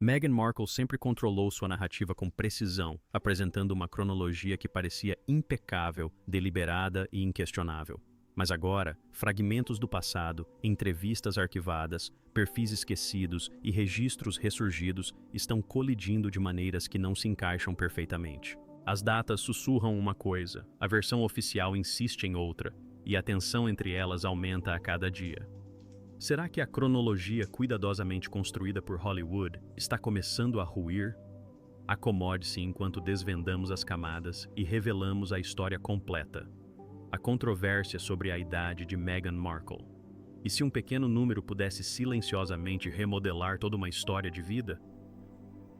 Meghan Markle sempre controlou sua narrativa com precisão, apresentando uma cronologia que parecia impecável, deliberada e inquestionável. Mas agora, fragmentos do passado, entrevistas arquivadas, perfis esquecidos e registros ressurgidos estão colidindo de maneiras que não se encaixam perfeitamente. As datas sussurram uma coisa, a versão oficial insiste em outra, e a tensão entre elas aumenta a cada dia. Será que a cronologia cuidadosamente construída por Hollywood está começando a ruir? Acomode-se enquanto desvendamos as camadas e revelamos a história completa. A controvérsia sobre a idade de Meghan Markle. E se um pequeno número pudesse silenciosamente remodelar toda uma história de vida?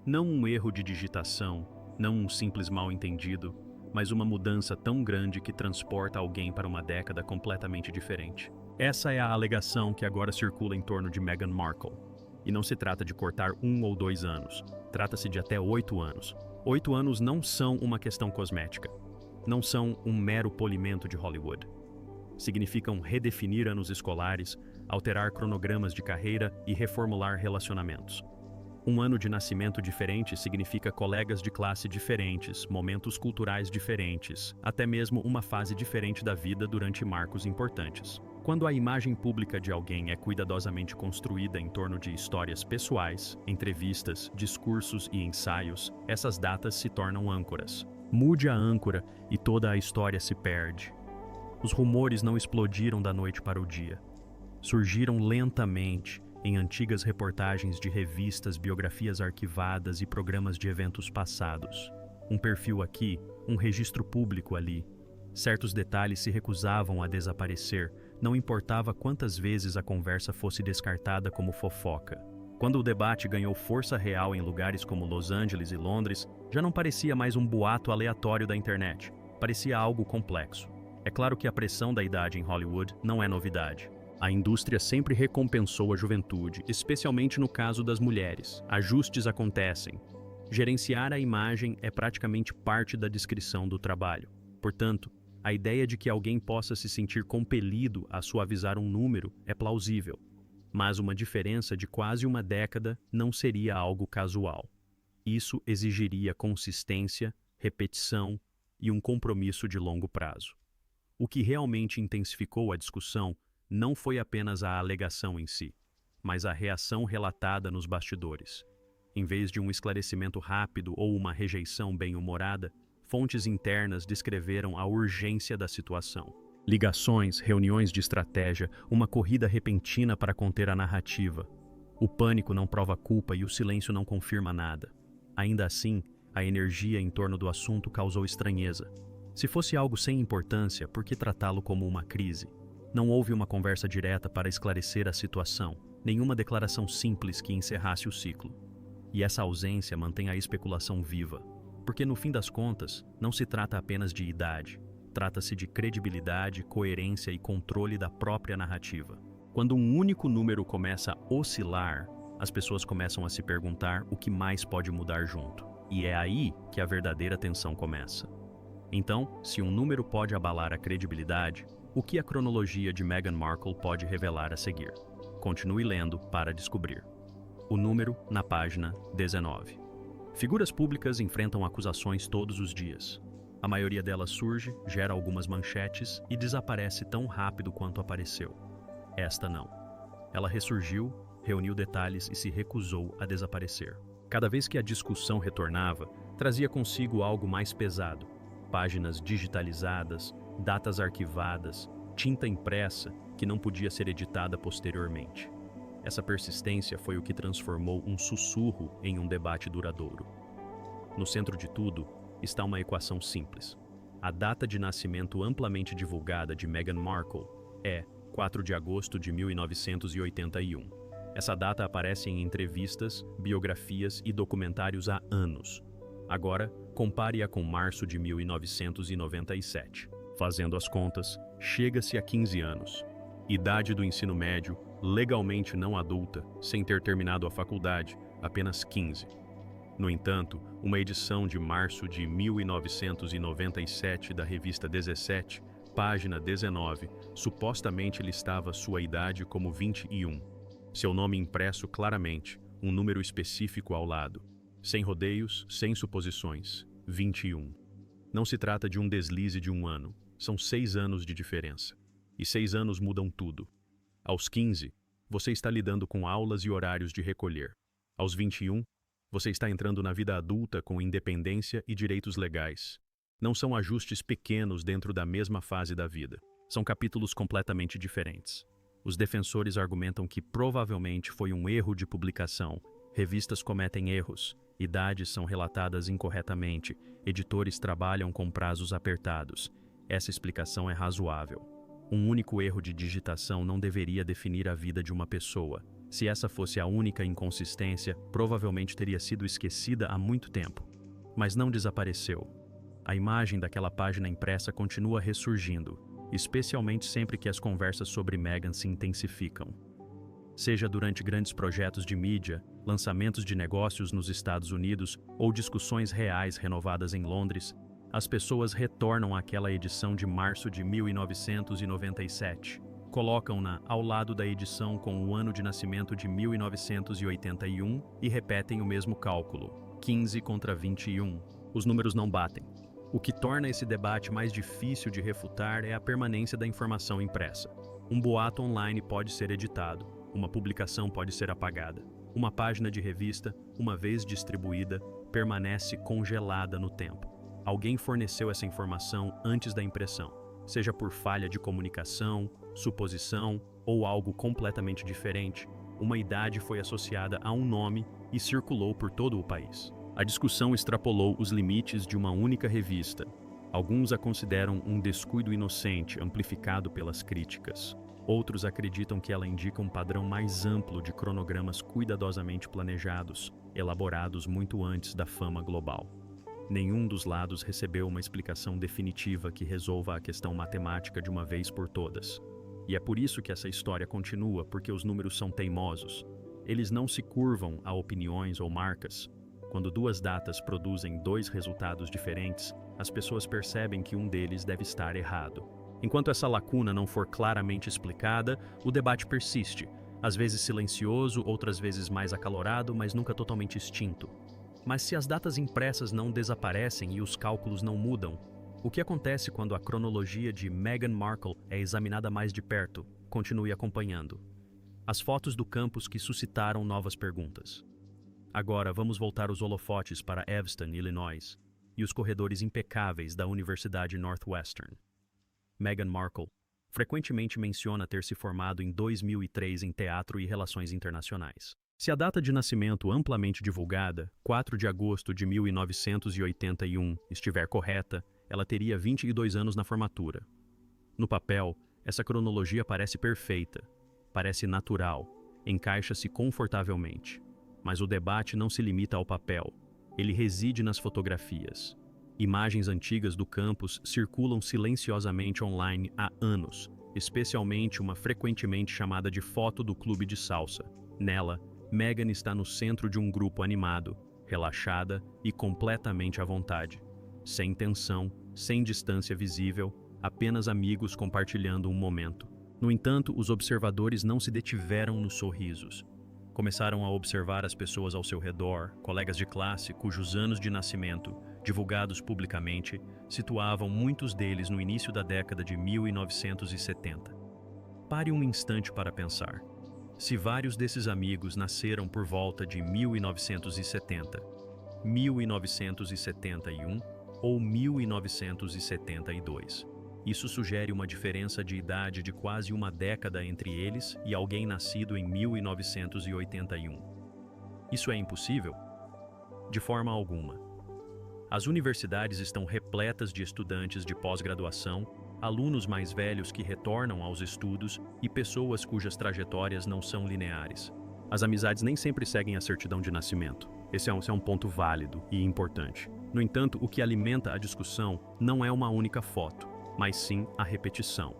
Não um erro de digitação, não um simples mal-entendido, mas uma mudança tão grande que transporta alguém para uma década completamente diferente. Essa é a alegação que agora circula em torno de Meghan Markle. E não se trata de cortar 1 ou 2 anos. Trata-se de até 8 anos. 8 anos não são uma questão cosmética. Não são um mero polimento de Hollywood. Significam redefinir anos escolares, alterar cronogramas de carreira e reformular relacionamentos. Um ano de nascimento diferente significa colegas de classe diferentes, momentos culturais diferentes, até mesmo uma fase diferente da vida durante marcos importantes. Quando a imagem pública de alguém é cuidadosamente construída em torno de histórias pessoais, entrevistas, discursos e ensaios, essas datas se tornam âncoras. Mude a âncora e toda a história se perde. Os rumores não explodiram da noite para o dia. Surgiram lentamente, em antigas reportagens de revistas, biografias arquivadas e programas de eventos passados. Um perfil aqui, um registro público ali. Certos detalhes se recusavam a desaparecer, não importava quantas vezes a conversa fosse descartada como fofoca. Quando o debate ganhou força real em lugares como Los Angeles e Londres, já não parecia mais um boato aleatório da internet, parecia algo complexo. É claro que a pressão da idade em Hollywood não é novidade. A indústria sempre recompensou a juventude, especialmente no caso das mulheres. Ajustes acontecem. Gerenciar a imagem é praticamente parte da descrição do trabalho. Portanto, a ideia de que alguém possa se sentir compelido a suavizar um número é plausível. Mas uma diferença de quase uma década não seria algo casual. Isso exigiria consistência, repetição e um compromisso de longo prazo. O que realmente intensificou a discussão não foi apenas a alegação em si, mas a reação relatada nos bastidores. Em vez de um esclarecimento rápido ou uma rejeição bem-humorada, fontes internas descreveram a urgência da situação. Ligações, reuniões de estratégia, uma corrida repentina para conter a narrativa. O pânico não prova culpa e o silêncio não confirma nada. Ainda assim, a energia em torno do assunto causou estranheza. Se fosse algo sem importância, por que tratá-lo como uma crise? Não houve uma conversa direta para esclarecer a situação, nenhuma declaração simples que encerrasse o ciclo. E essa ausência mantém a especulação viva, porque no fim das contas, não se trata apenas de idade, trata-se de credibilidade, coerência e controle da própria narrativa. Quando um único número começa a oscilar, as pessoas começam a se perguntar o que mais pode mudar junto. E é aí que a verdadeira tensão começa. Então, se um número pode abalar a credibilidade, o que a cronologia de Meghan Markle pode revelar a seguir? Continue lendo para descobrir. O número na página 19. Figuras públicas enfrentam acusações todos os dias. A maioria delas surge, gera algumas manchetes e desaparece tão rápido quanto apareceu. Esta não. Ela ressurgiu, reuniu detalhes e se recusou a desaparecer. Cada vez que a discussão retornava, trazia consigo algo mais pesado. Páginas digitalizadas, datas arquivadas, tinta impressa que não podia ser editada posteriormente. Essa persistência foi o que transformou um sussurro em um debate duradouro. No centro de tudo está uma equação simples. A data de nascimento amplamente divulgada de Meghan Markle é 4 de agosto de 1981. Essa data aparece em entrevistas, biografias e documentários há anos. Agora, compare-a com março de 1997. Fazendo as contas, chega-se a 15 anos. Idade do ensino médio, legalmente não adulta, sem ter terminado a faculdade, apenas 15. No entanto, uma edição de março de 1997 da revista 17, página 19, supostamente listava sua idade como 21. Seu nome impresso claramente, um número específico ao lado. Sem rodeios, sem suposições. 21. Não se trata de um deslize de um ano. São 6 anos de diferença. E 6 anos mudam tudo. Aos 15, você está lidando com aulas e horários de recolher. Aos 21, você está entrando na vida adulta com independência e direitos legais. Não são ajustes pequenos dentro da mesma fase da vida. São capítulos completamente diferentes. Os defensores argumentam que provavelmente foi um erro de publicação. Revistas cometem erros, idades são relatadas incorretamente, editores trabalham com prazos apertados. Essa explicação é razoável. Um único erro de digitação não deveria definir a vida de uma pessoa. Se essa fosse a única inconsistência, provavelmente teria sido esquecida há muito tempo. Mas não desapareceu. A imagem daquela página impressa continua ressurgindo, especialmente sempre que as conversas sobre Meghan se intensificam. Seja durante grandes projetos de mídia, lançamentos de negócios nos Estados Unidos ou discussões reais renovadas em Londres, as pessoas retornam àquela edição de março de 1997. Colocam-na ao lado da edição com o ano de nascimento de 1981 e repetem o mesmo cálculo, 15 contra 21. Os números não batem. O que torna esse debate mais difícil de refutar é a permanência da informação impressa. Um boato online pode ser editado, uma publicação pode ser apagada. Uma página de revista, uma vez distribuída, permanece congelada no tempo. Alguém forneceu essa informação antes da impressão, seja por falha de comunicação, suposição ou algo completamente diferente. Uma idade foi associada a um nome e circulou por todo o país. A discussão extrapolou os limites de uma única revista. Alguns a consideram um descuido inocente amplificado pelas críticas. Outros acreditam que ela indica um padrão mais amplo de cronogramas cuidadosamente planejados, elaborados muito antes da fama global. Nenhum dos lados recebeu uma explicação definitiva que resolva a questão matemática de uma vez por todas. E é por isso que essa história continua, porque os números são teimosos. Eles não se curvam a opiniões ou marcas. Quando duas datas produzem dois resultados diferentes, as pessoas percebem que um deles deve estar errado. Enquanto essa lacuna não for claramente explicada, o debate persiste, às vezes silencioso, outras vezes mais acalorado, mas nunca totalmente extinto. Mas se as datas impressas não desaparecem e os cálculos não mudam, o que acontece quando a cronologia de Meghan Markle é examinada mais de perto? Continue acompanhando. As fotos do campus que suscitaram novas perguntas. Agora vamos voltar os holofotes para Evanston, Illinois, e os corredores impecáveis da Universidade Northwestern. Meghan Markle frequentemente menciona ter se formado em 2003 em teatro e relações internacionais. Se a data de nascimento amplamente divulgada, 4 de agosto de 1981, estiver correta, ela teria 22 anos na formatura. No papel, essa cronologia parece perfeita, parece natural, encaixa-se confortavelmente. Mas o debate não se limita ao papel, ele reside nas fotografias. Imagens antigas do campus circulam silenciosamente online há anos, especialmente uma frequentemente chamada de foto do clube de salsa. Nela, Meghan está no centro de um grupo animado, relaxada e completamente à vontade. Sem tensão, sem distância visível, apenas amigos compartilhando um momento. No entanto, os observadores não se detiveram nos sorrisos. Começaram a observar as pessoas ao seu redor, colegas de classe cujos anos de nascimento, divulgados publicamente, situavam muitos deles no início da década de 1970. Pare um instante para pensar. Se vários desses amigos nasceram por volta de 1970, 1971 ou 1972, isso sugere uma diferença de idade de quase uma década entre eles e alguém nascido em 1981. Isso é impossível? De forma alguma. As universidades estão repletas de estudantes de pós-graduação, alunos mais velhos que retornam aos estudos e pessoas cujas trajetórias não são lineares. As amizades nem sempre seguem a certidão de nascimento. Esse é um ponto válido e importante. No entanto, o que alimenta a discussão não é uma única foto, mas sim a repetição.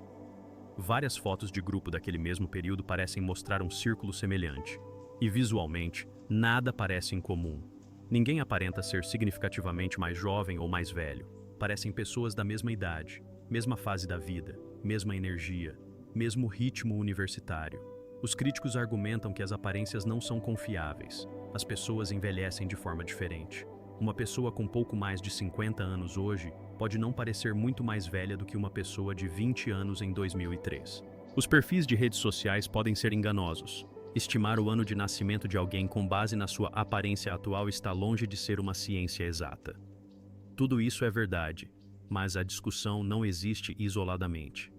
Várias fotos de grupo daquele mesmo período parecem mostrar um círculo semelhante. E visualmente, nada parece incomum. Ninguém aparenta ser significativamente mais jovem ou mais velho. Parecem pessoas da mesma idade, mesma fase da vida, mesma energia, mesmo ritmo universitário. Os críticos argumentam que as aparências não são confiáveis. As pessoas envelhecem de forma diferente. Uma pessoa com pouco mais de 50 anos hoje pode não parecer muito mais velha do que uma pessoa de 20 anos em 2003. Os perfis de redes sociais podem ser enganosos. Estimar o ano de nascimento de alguém com base na sua aparência atual está longe de ser uma ciência exata. Tudo isso é verdade, mas a discussão não existe isoladamente.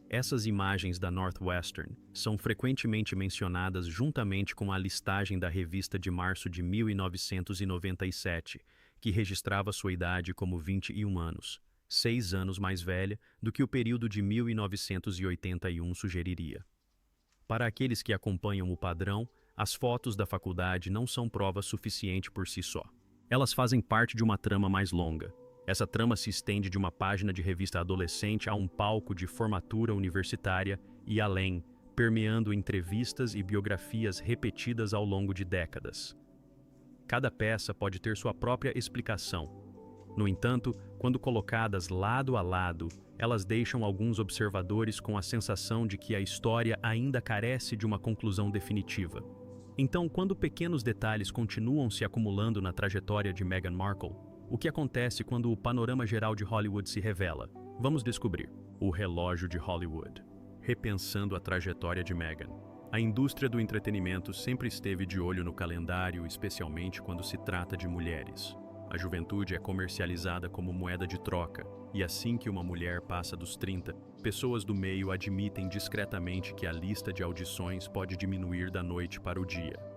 Essas imagens da Northwestern são frequentemente mencionadas juntamente com a listagem da revista de março de 1997, que registrava sua idade como 21 anos, 6 anos mais velha do que o período de 1981 sugeriria. Para aqueles que acompanham o padrão, as fotos da faculdade não são prova suficiente por si só. Elas fazem parte de uma trama mais longa. Essa trama se estende de uma página de revista adolescente a um palco de formatura universitária e além, permeando entrevistas e biografias repetidas ao longo de décadas. Cada peça pode ter sua própria explicação. No entanto, quando colocadas lado a lado, elas deixam alguns observadores com a sensação de que a história ainda carece de uma conclusão definitiva. Então, quando pequenos detalhes continuam se acumulando na trajetória de Meghan Markle, o que acontece quando o panorama geral de Hollywood se revela? Vamos descobrir. O relógio de Hollywood. Repensando a trajetória de Meghan. A indústria do entretenimento sempre esteve de olho no calendário, especialmente quando se trata de mulheres. A juventude é comercializada como moeda de troca, e assim que uma mulher passa dos 30, pessoas do meio admitem discretamente que a lista de audições pode diminuir da noite para o dia.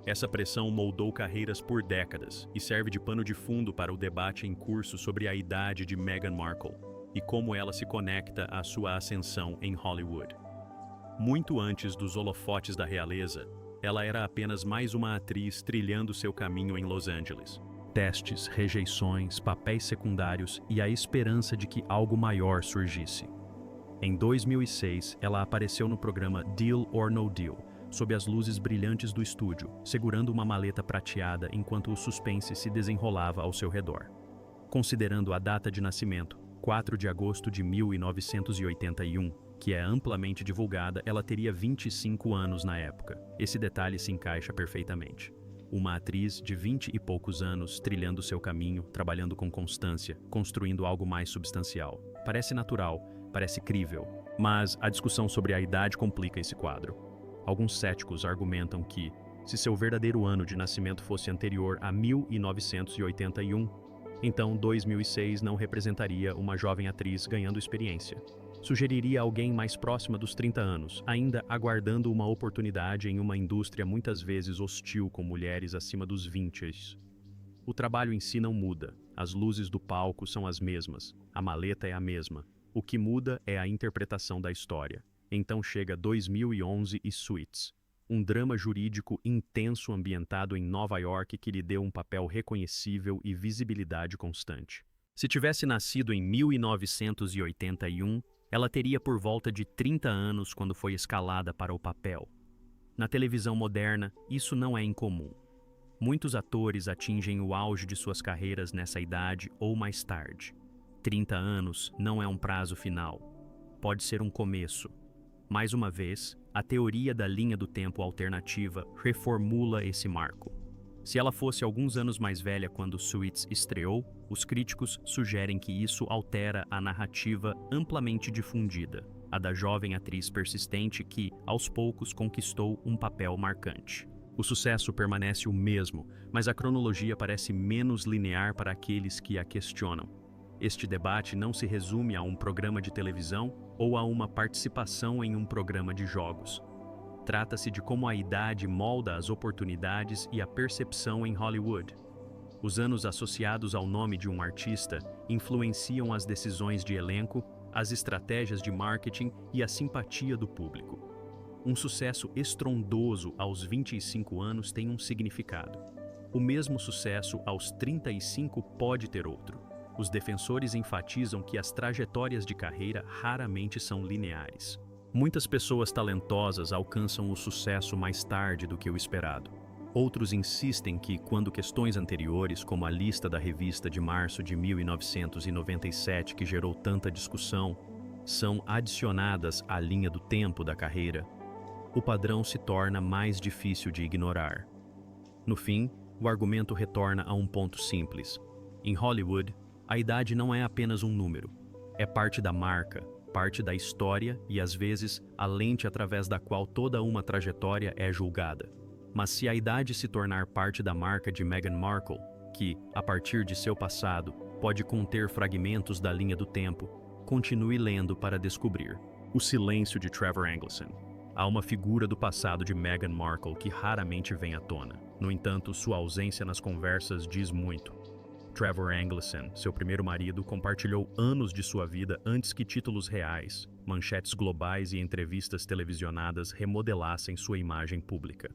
Essa pressão moldou carreiras por décadas e serve de pano de fundo para o debate em curso sobre a idade de Meghan Markle e como ela se conecta à sua ascensão em Hollywood. Muito antes dos holofotes da realeza, ela era apenas mais uma atriz trilhando seu caminho em Los Angeles. Testes, rejeições, papéis secundários e a esperança de que algo maior surgisse. Em 2006, ela apareceu no programa Deal or No Deal, sob as luzes brilhantes do estúdio, segurando uma maleta prateada enquanto o suspense se desenrolava ao seu redor. Considerando a data de nascimento, 4 de agosto de 1981, que é amplamente divulgada, ela teria 25 anos na época. Esse detalhe se encaixa perfeitamente. Uma atriz de 20 e poucos anos trilhando seu caminho, trabalhando com constância, construindo algo mais substancial. Parece natural, parece crível, mas a discussão sobre a idade complica esse quadro. Alguns céticos argumentam que, se seu verdadeiro ano de nascimento fosse anterior a 1981, então 2006 não representaria uma jovem atriz ganhando experiência. Sugeriria alguém mais próxima dos 30 anos, ainda aguardando uma oportunidade em uma indústria muitas vezes hostil com mulheres acima dos 20. O trabalho em si não muda, as luzes do palco são as mesmas, a maleta é a mesma. O que muda é a interpretação da história. Então chega 2011 e Suits, um drama jurídico intenso ambientado em Nova York que lhe deu um papel reconhecível e visibilidade constante. Se tivesse nascido em 1981, ela teria por volta de 30 anos quando foi escalada para o papel. Na televisão moderna, isso não é incomum. Muitos atores atingem o auge de suas carreiras nessa idade ou mais tarde. 30 anos não é um prazo final. Pode ser um começo. Mais uma vez, a teoria da linha do tempo alternativa reformula esse marco. Se ela fosse alguns anos mais velha quando Suits estreou, os críticos sugerem que isso altera a narrativa amplamente difundida, a da jovem atriz persistente que, aos poucos, conquistou um papel marcante. O sucesso permanece o mesmo, mas a cronologia parece menos linear para aqueles que a questionam. Este debate não se resume a um programa de televisão ou a uma participação em um programa de jogos. Trata-se de como a idade molda as oportunidades e a percepção em Hollywood. Os anos associados ao nome de um artista influenciam as decisões de elenco, as estratégias de marketing e a simpatia do público. Um sucesso estrondoso aos 25 anos tem um significado. O mesmo sucesso aos 35 pode ter outro. Os defensores enfatizam que as trajetórias de carreira raramente são lineares. Muitas pessoas talentosas alcançam o sucesso mais tarde do que o esperado. Outros insistem que, quando questões anteriores, como a lista da revista de março de 1997 que gerou tanta discussão, são adicionadas à linha do tempo da carreira, o padrão se torna mais difícil de ignorar. No fim, o argumento retorna a um ponto simples. Em Hollywood, a idade não é apenas um número. É parte da marca, parte da história e, às vezes, a lente através da qual toda uma trajetória é julgada. Mas se a idade se tornar parte da marca de Meghan Markle, que, a partir de seu passado, pode conter fragmentos da linha do tempo, continue lendo para descobrir. O silêncio de Trevor Angleson. Há uma figura do passado de Meghan Markle que raramente vem à tona. No entanto, sua ausência nas conversas diz muito. Trevor Angleson, seu primeiro marido, compartilhou anos de sua vida antes que títulos reais, manchetes globais e entrevistas televisionadas remodelassem sua imagem pública.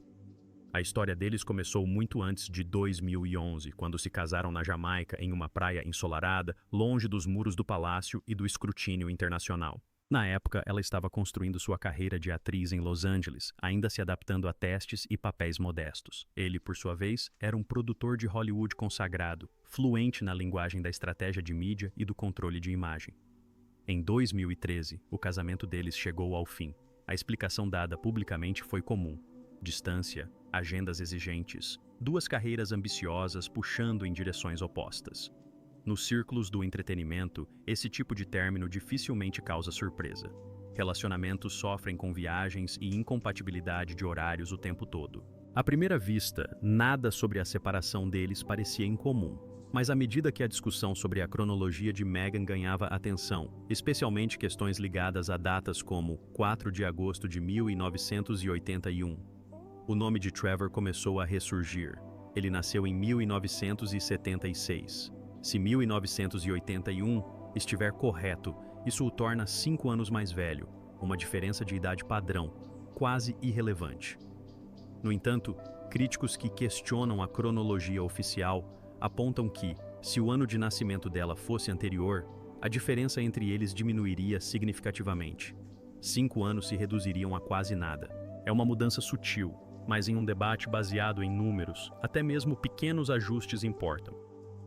A história deles começou muito antes de 2011, quando se casaram na Jamaica em uma praia ensolarada, longe dos muros do palácio e do escrutínio internacional. Na época, ela estava construindo sua carreira de atriz em Los Angeles, ainda se adaptando a testes e papéis modestos. Ele, por sua vez, era um produtor de Hollywood consagrado, fluente na linguagem da estratégia de mídia e do controle de imagem. Em 2013, o casamento deles chegou ao fim. A explicação dada publicamente foi comum: distância, agendas exigentes, duas carreiras ambiciosas puxando em direções opostas. Nos círculos do entretenimento, esse tipo de término dificilmente causa surpresa. Relacionamentos sofrem com viagens e incompatibilidade de horários o tempo todo. À primeira vista, nada sobre a separação deles parecia incomum, mas à medida que a discussão sobre a cronologia de Meghan ganhava atenção, especialmente questões ligadas a datas como 4 de agosto de 1981, o nome de Trevor começou a ressurgir. Ele nasceu em 1976. Se 1981 estiver correto, isso o torna 5 anos mais velho, uma diferença de idade padrão, quase irrelevante. No entanto, críticos que questionam a cronologia oficial apontam que, se o ano de nascimento dela fosse anterior, a diferença entre eles diminuiria significativamente. 5 anos se reduziriam a quase nada. É uma mudança sutil, mas em um debate baseado em números, até mesmo pequenos ajustes importam.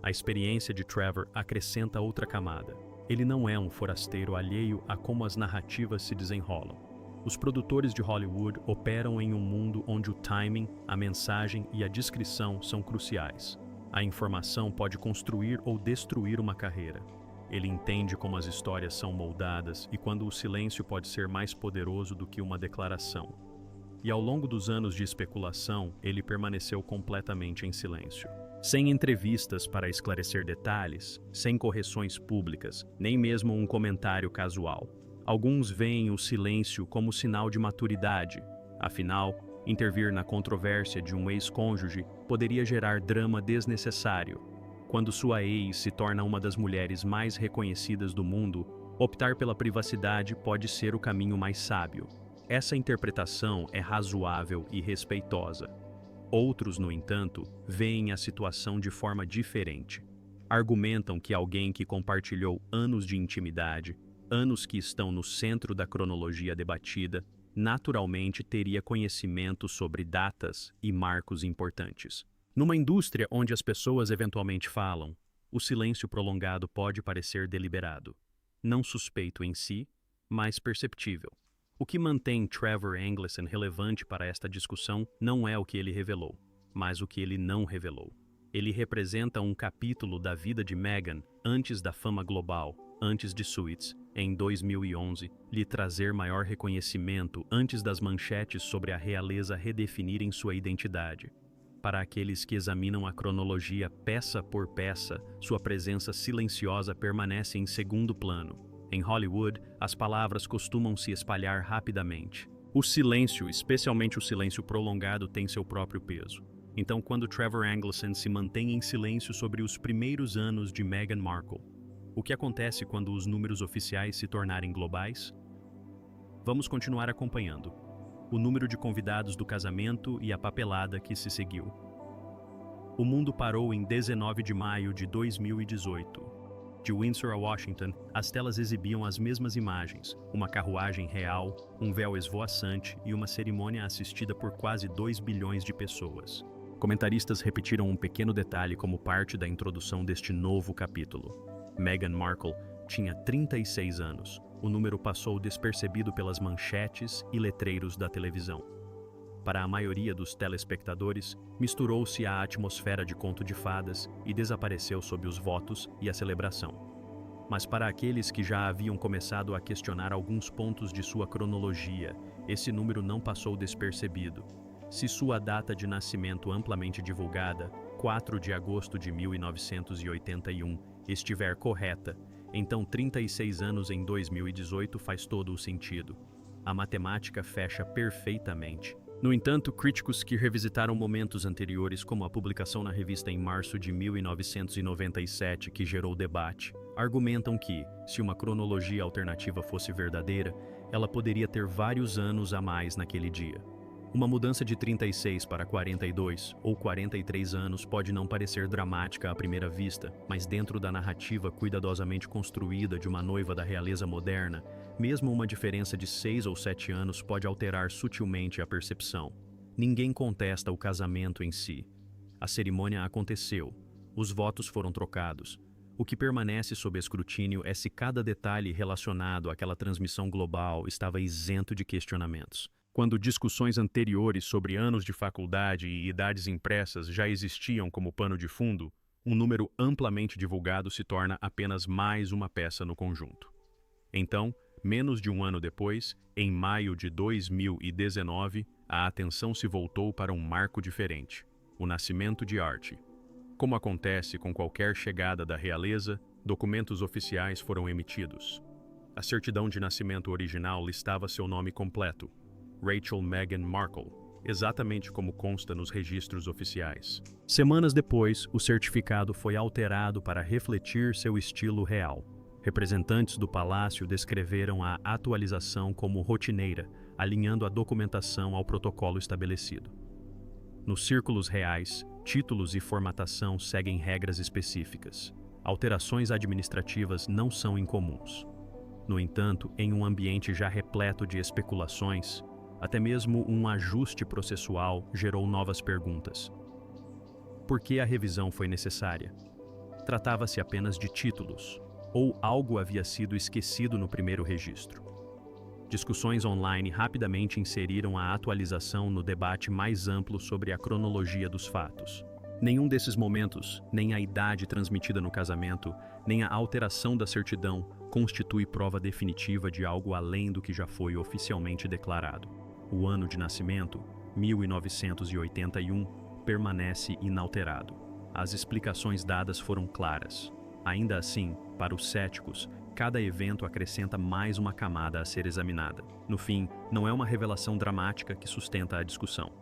A experiência de Trevor acrescenta outra camada. Ele não é um forasteiro alheio a como as narrativas se desenrolam. Os produtores de Hollywood operam em um mundo onde o timing, a mensagem e a descrição são cruciais. A informação pode construir ou destruir uma carreira. Ele entende como as histórias são moldadas e quando o silêncio pode ser mais poderoso do que uma declaração. E ao longo dos anos de especulação, ele permaneceu completamente em silêncio. Sem entrevistas para esclarecer detalhes, sem correções públicas, nem mesmo um comentário casual. Alguns veem o silêncio como sinal de maturidade. Afinal, intervir na controvérsia de um ex-cônjuge poderia gerar drama desnecessário. Quando sua ex se torna uma das mulheres mais reconhecidas do mundo, optar pela privacidade pode ser o caminho mais sábio. Essa interpretação é razoável e respeitosa. Outros, no entanto, veem a situação de forma diferente. Argumentam que alguém que compartilhou anos de intimidade, anos que estão no centro da cronologia debatida, naturalmente teria conhecimento sobre datas e marcos importantes. Numa indústria onde as pessoas eventualmente falam, o silêncio prolongado pode parecer deliberado. Não suspeito em si, mas perceptível. O que mantém Trevor Angleson relevante para esta discussão não é o que ele revelou, mas o que ele não revelou. Ele representa um capítulo da vida de Meghan antes da fama global, antes de Suits, em 2011, lhe trazer maior reconhecimento antes das manchetes sobre a realeza redefinirem sua identidade. Para aqueles que examinam a cronologia peça por peça, sua presença silenciosa permanece em segundo plano. Em Hollywood, as palavras costumam se espalhar rapidamente. O silêncio, especialmente o silêncio prolongado, tem seu próprio peso. Então, quando Trevor Angleson se mantém em silêncio sobre os primeiros anos de Meghan Markle, o que acontece quando os números oficiais se tornarem globais? Vamos continuar acompanhando o número de convidados do casamento e a papelada que se seguiu. O mundo parou em 19 de maio de 2018. De Windsor a Washington, as telas exibiam as mesmas imagens, uma carruagem real, um véu esvoaçante e uma cerimônia assistida por quase 2 bilhões de pessoas. Comentaristas repetiram um pequeno detalhe como parte da introdução deste novo capítulo. Meghan Markle tinha 36 anos, o número passou despercebido pelas manchetes e letreiros da televisão. Para a maioria dos telespectadores, misturou-se à atmosfera de conto de fadas e desapareceu sob os votos e a celebração. Mas para aqueles que já haviam começado a questionar alguns pontos de sua cronologia, esse número não passou despercebido. Se sua data de nascimento amplamente divulgada, 4 de agosto de 1981, estiver correta, então 36 anos em 2018 faz todo o sentido. A matemática fecha perfeitamente. No entanto, críticos que revisitaram momentos anteriores, como a publicação na revista em março de 1997, que gerou debate, argumentam que, se uma cronologia alternativa fosse verdadeira, ela poderia ter vários anos a mais naquele dia. Uma mudança de 36 para 42 ou 43 anos pode não parecer dramática à primeira vista, mas dentro da narrativa cuidadosamente construída de uma noiva da realeza moderna, mesmo uma diferença de 6 ou 7 anos pode alterar sutilmente a percepção. Ninguém contesta o casamento em si. A cerimônia aconteceu. Os votos foram trocados. O que permanece sob escrutínio é se cada detalhe relacionado àquela transmissão global estava isento de questionamentos. Quando discussões anteriores sobre anos de faculdade e idades impressas já existiam como pano de fundo, um número amplamente divulgado se torna apenas mais uma peça no conjunto. Então, menos de um ano depois, em maio de 2019, a atenção se voltou para um marco diferente: o nascimento de Archie. Como acontece com qualquer chegada da realeza, documentos oficiais foram emitidos. A certidão de nascimento original listava seu nome completo: Rachel Meghan Markle, exatamente como consta nos registros oficiais. Semanas depois, o certificado foi alterado para refletir seu estilo real. Representantes do palácio descreveram a atualização como rotineira, alinhando a documentação ao protocolo estabelecido. Nos círculos reais, títulos e formatação seguem regras específicas. Alterações administrativas não são incomuns. No entanto, em um ambiente já repleto de especulações, até mesmo um ajuste processual gerou novas perguntas. Por que a revisão foi necessária? Tratava-se apenas de títulos, ou algo havia sido esquecido no primeiro registro? Discussões online rapidamente inseriram a atualização no debate mais amplo sobre a cronologia dos fatos. Nenhum desses momentos, nem a idade transmitida no casamento, nem a alteração da certidão, constitui prova definitiva de algo além do que já foi oficialmente declarado. O ano de nascimento, 1981, permanece inalterado. As explicações dadas foram claras. Ainda assim, para os céticos, cada evento acrescenta mais uma camada a ser examinada. No fim, não é uma revelação dramática que sustenta a discussão.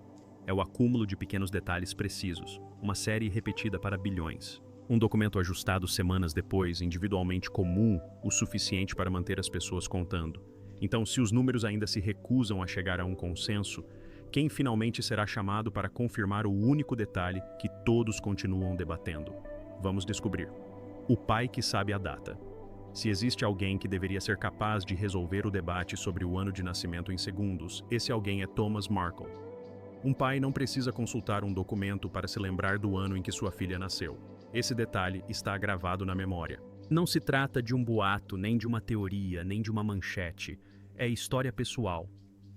É o acúmulo de pequenos detalhes precisos, uma série repetida para bilhões. Um documento ajustado semanas depois, individualmente comum, o suficiente para manter as pessoas contando. Então, se os números ainda se recusam a chegar a um consenso, quem finalmente será chamado para confirmar o único detalhe que todos continuam debatendo? Vamos descobrir. O pai que sabe a data. Se existe alguém que deveria ser capaz de resolver o debate sobre o ano de nascimento em segundos, esse alguém é Thomas Markle. Um pai não precisa consultar um documento para se lembrar do ano em que sua filha nasceu. Esse detalhe está gravado na memória. Não se trata de um boato, nem de uma teoria, nem de uma manchete. É história pessoal.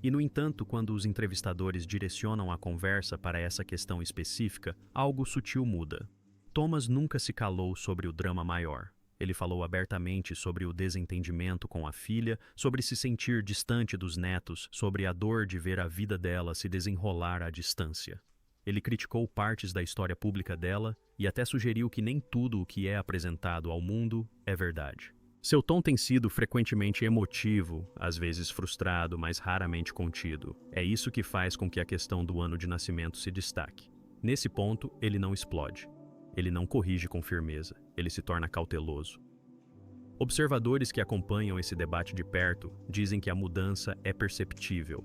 E, no entanto, quando os entrevistadores direcionam a conversa para essa questão específica, algo sutil muda. Thomas nunca se calou sobre o drama maior. Ele falou abertamente sobre o desentendimento com a filha, sobre se sentir distante dos netos, sobre a dor de ver a vida dela se desenrolar à distância. Ele criticou partes da história pública dela e até sugeriu que nem tudo o que é apresentado ao mundo é verdade. Seu tom tem sido frequentemente emotivo, às vezes frustrado, mas raramente contido. É isso que faz com que a questão do ano de nascimento se destaque. Nesse ponto, ele não explode. Ele não corrige com firmeza. Ele se torna cauteloso. Observadores que acompanham esse debate de perto dizem que a mudança é perceptível.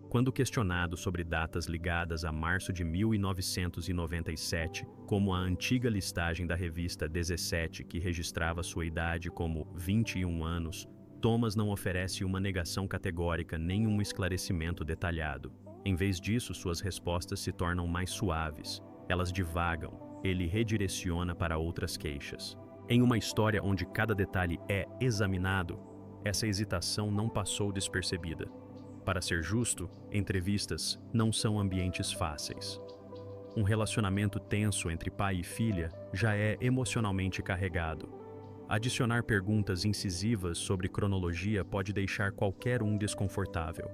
Quando questionado sobre datas ligadas a março de 1997, como a antiga listagem da revista 17, que registrava sua idade como 21 anos, Thomas não oferece uma negação categórica nem um esclarecimento detalhado. Em vez disso, suas respostas se tornam mais suaves. Elas divagam. Ele redireciona para outras queixas. Em uma história onde cada detalhe é examinado, essa hesitação não passou despercebida. Para ser justo, entrevistas não são ambientes fáceis. Um relacionamento tenso entre pai e filha já é emocionalmente carregado. Adicionar perguntas incisivas sobre cronologia pode deixar qualquer um desconfortável.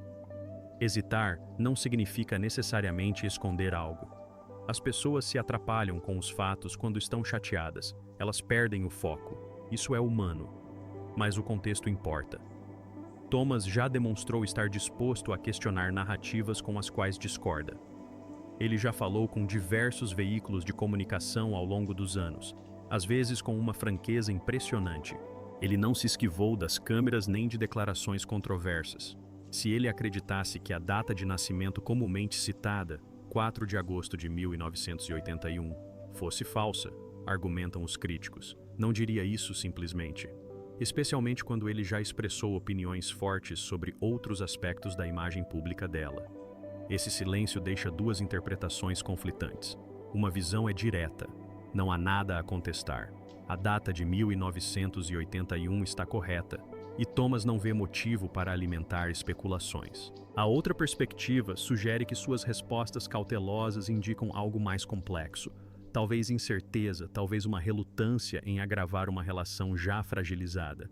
Hesitar não significa necessariamente esconder algo. As pessoas se atrapalham com os fatos quando estão chateadas. Elas perdem o foco. Isso é humano. Mas o contexto importa. Thomas já demonstrou estar disposto a questionar narrativas com as quais discorda. Ele já falou com diversos veículos de comunicação ao longo dos anos, às vezes com uma franqueza impressionante. Ele não se esquivou das câmeras nem de declarações controversas. Se ele acreditasse que a data de nascimento comumente citada, 4 de agosto de 1981, fosse falsa, argumentam os críticos, não diria isso simplesmente. Especialmente quando ele já expressou opiniões fortes sobre outros aspectos da imagem pública dela. Esse silêncio deixa duas interpretações conflitantes. Uma visão é direta. Não há nada a contestar. A data de 1981 está correta, e Thomas não vê motivo para alimentar especulações. A outra perspectiva sugere que suas respostas cautelosas indicam algo mais complexo. Talvez incerteza, talvez uma relutância em agravar uma relação já fragilizada.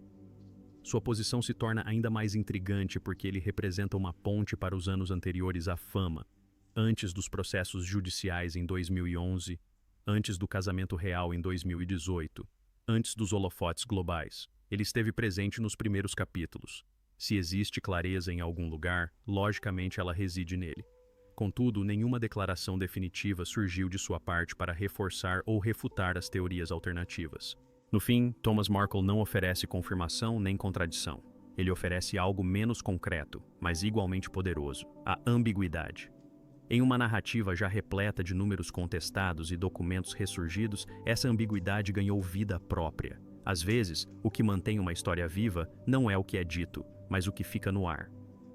Sua posição se torna ainda mais intrigante porque ele representa uma ponte para os anos anteriores à fama, antes dos processos judiciais em 2011, antes do casamento real em 2018, antes dos holofotes globais. Ele esteve presente nos primeiros capítulos. Se existe clareza em algum lugar, logicamente ela reside nele. Contudo, nenhuma declaração definitiva surgiu de sua parte para reforçar ou refutar as teorias alternativas. No fim, Thomas Markle não oferece confirmação nem contradição. Ele oferece algo menos concreto, mas igualmente poderoso: a ambiguidade. Em uma narrativa já repleta de números contestados e documentos ressurgidos, essa ambiguidade ganhou vida própria. Às vezes, o que mantém uma história viva não é o que é dito, mas o que fica no ar.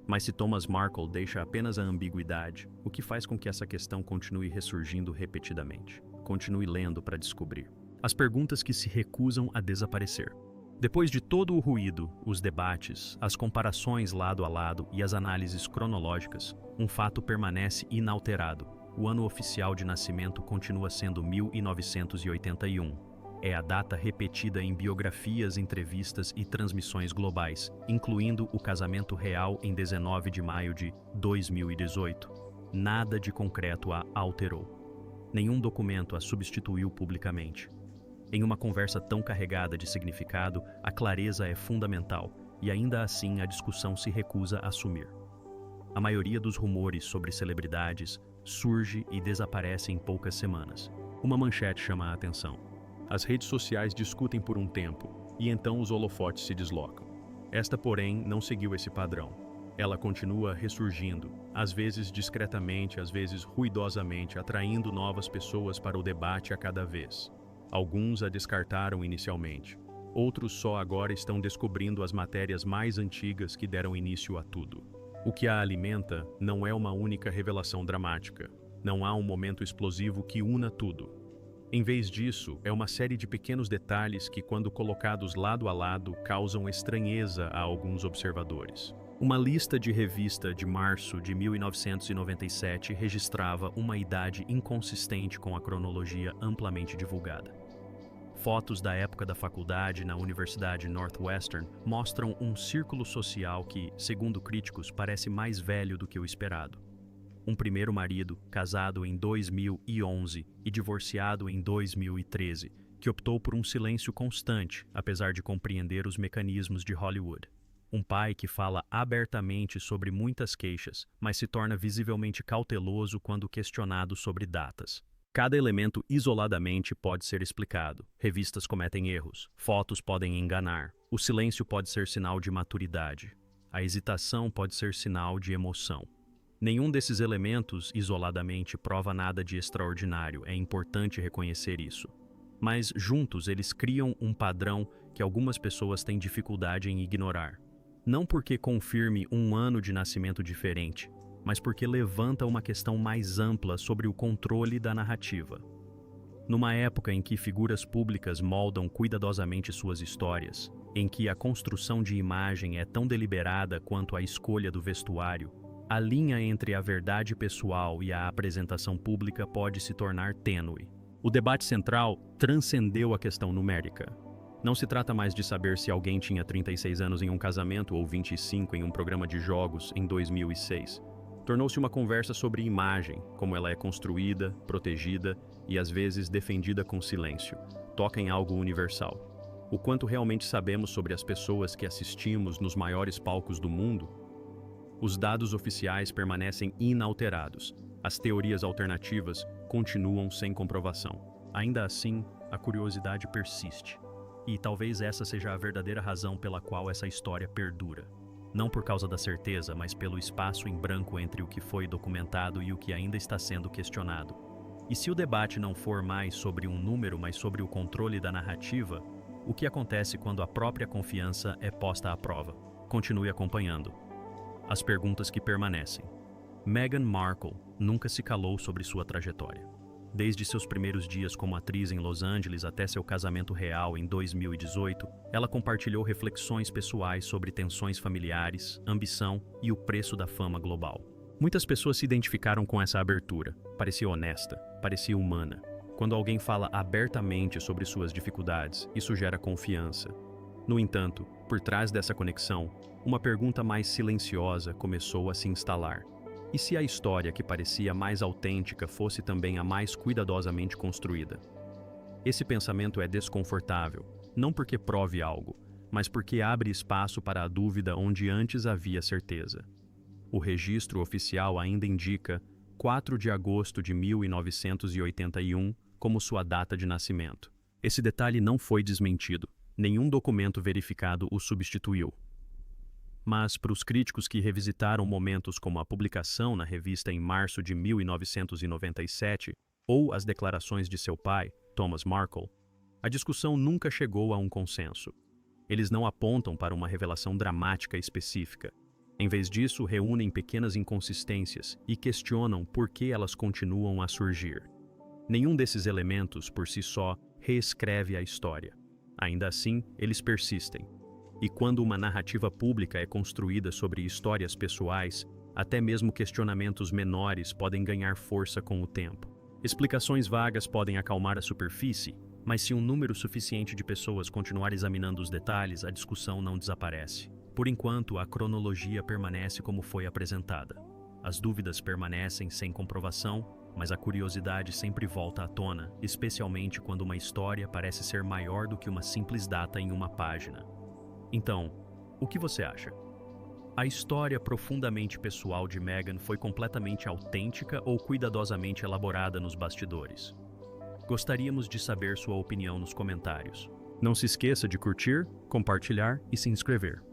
Mas se Thomas Markle deixa apenas a ambiguidade, o que faz com que essa questão continue ressurgindo repetidamente? Continue lendo para descobrir. As perguntas que se recusam a desaparecer. Depois de todo o ruído, os debates, as comparações lado a lado e as análises cronológicas, um fato permanece inalterado. O ano oficial de nascimento continua sendo 1981. É a data repetida em biografias, entrevistas e transmissões globais, incluindo o casamento real em 19 de maio de 2018. Nada de concreto a alterou. Nenhum documento a substituiu publicamente. Em uma conversa tão carregada de significado, a clareza é fundamental, e ainda assim a discussão se recusa a assumir. A maioria dos rumores sobre celebridades surge e desaparece em poucas semanas. Uma manchete chama a atenção. As redes sociais discutem por um tempo, e então os holofotes se deslocam. Esta, porém, não seguiu esse padrão. Ela continua ressurgindo, às vezes discretamente, às vezes ruidosamente, atraindo novas pessoas para o debate a cada vez. Alguns a descartaram inicialmente. Outros só agora estão descobrindo as matérias mais antigas que deram início a tudo. O que a alimenta não é uma única revelação dramática. Não há um momento explosivo que una tudo. Em vez disso, é uma série de pequenos detalhes que, quando colocados lado a lado, causam estranheza a alguns observadores. Uma lista de revista de março de 1997 registrava uma idade inconsistente com a cronologia amplamente divulgada. Fotos da época da faculdade na Universidade Northwestern mostram um círculo social que, segundo críticos, parece mais velho do que o esperado. Um primeiro marido, casado em 2011 e divorciado em 2013, que optou por um silêncio constante, apesar de compreender os mecanismos de Hollywood. Um pai que fala abertamente sobre muitas queixas, mas se torna visivelmente cauteloso quando questionado sobre datas. Cada elemento isoladamente pode ser explicado. Revistas cometem erros, fotos podem enganar, o silêncio pode ser sinal de maturidade, a hesitação pode ser sinal de emoção. Nenhum desses elementos isoladamente prova nada de extraordinário, é importante reconhecer isso. Mas juntos eles criam um padrão que algumas pessoas têm dificuldade em ignorar. Não porque confirme um ano de nascimento diferente, mas porque levanta uma questão mais ampla sobre o controle da narrativa. Numa época em que figuras públicas moldam cuidadosamente suas histórias, em que a construção de imagem é tão deliberada quanto a escolha do vestuário, a linha entre a verdade pessoal e a apresentação pública pode se tornar tênue. O debate central transcendeu a questão numérica. Não se trata mais de saber se alguém tinha 36 anos em um casamento ou 25 em um programa de jogos em 2006. Tornou-se uma conversa sobre imagem, como ela é construída, protegida e às vezes defendida com silêncio. Toca em algo universal. O quanto realmente sabemos sobre as pessoas que assistimos nos maiores palcos do mundo? Os dados oficiais permanecem inalterados. As teorias alternativas continuam sem comprovação. Ainda assim, a curiosidade persiste. E talvez essa seja a verdadeira razão pela qual essa história perdura. Não por causa da certeza, mas pelo espaço em branco entre o que foi documentado e o que ainda está sendo questionado. E se o debate não for mais sobre um número, mas sobre o controle da narrativa, o que acontece quando a própria confiança é posta à prova? Continue acompanhando. As perguntas que permanecem. Meghan Markle nunca se calou sobre sua trajetória. Desde seus primeiros dias como atriz em Los Angeles até seu casamento real em 2018, ela compartilhou reflexões pessoais sobre tensões familiares, ambição e o preço da fama global. Muitas pessoas se identificaram com essa abertura. Parecia honesta, parecia humana. Quando alguém fala abertamente sobre suas dificuldades, isso gera confiança. No entanto, por trás dessa conexão, uma pergunta mais silenciosa começou a se instalar. E se a história que parecia mais autêntica fosse também a mais cuidadosamente construída? Esse pensamento é desconfortável, não porque prove algo, mas porque abre espaço para a dúvida onde antes havia certeza. O registro oficial ainda indica 4 de agosto de 1981 como sua data de nascimento. Esse detalhe não foi desmentido, nenhum documento verificado o substituiu. Mas, para os críticos que revisitaram momentos como a publicação na revista em março de 1997 ou as declarações de seu pai, Thomas Markle, a discussão nunca chegou a um consenso. Eles não apontam para uma revelação dramática específica. Em vez disso, reúnem pequenas inconsistências e questionam por que elas continuam a surgir. Nenhum desses elementos, por si só, reescreve a história. Ainda assim, eles persistem. E quando uma narrativa pública é construída sobre histórias pessoais, até mesmo questionamentos menores podem ganhar força com o tempo. Explicações vagas podem acalmar a superfície, mas se um número suficiente de pessoas continuar examinando os detalhes, a discussão não desaparece. Por enquanto, a cronologia permanece como foi apresentada. As dúvidas permanecem sem comprovação, mas a curiosidade sempre volta à tona, especialmente quando uma história parece ser maior do que uma simples data em uma página. Então, o que você acha? A história profundamente pessoal de Meghan foi completamente autêntica ou cuidadosamente elaborada nos bastidores? Gostaríamos de saber sua opinião nos comentários. Não se esqueça de curtir, compartilhar e se inscrever.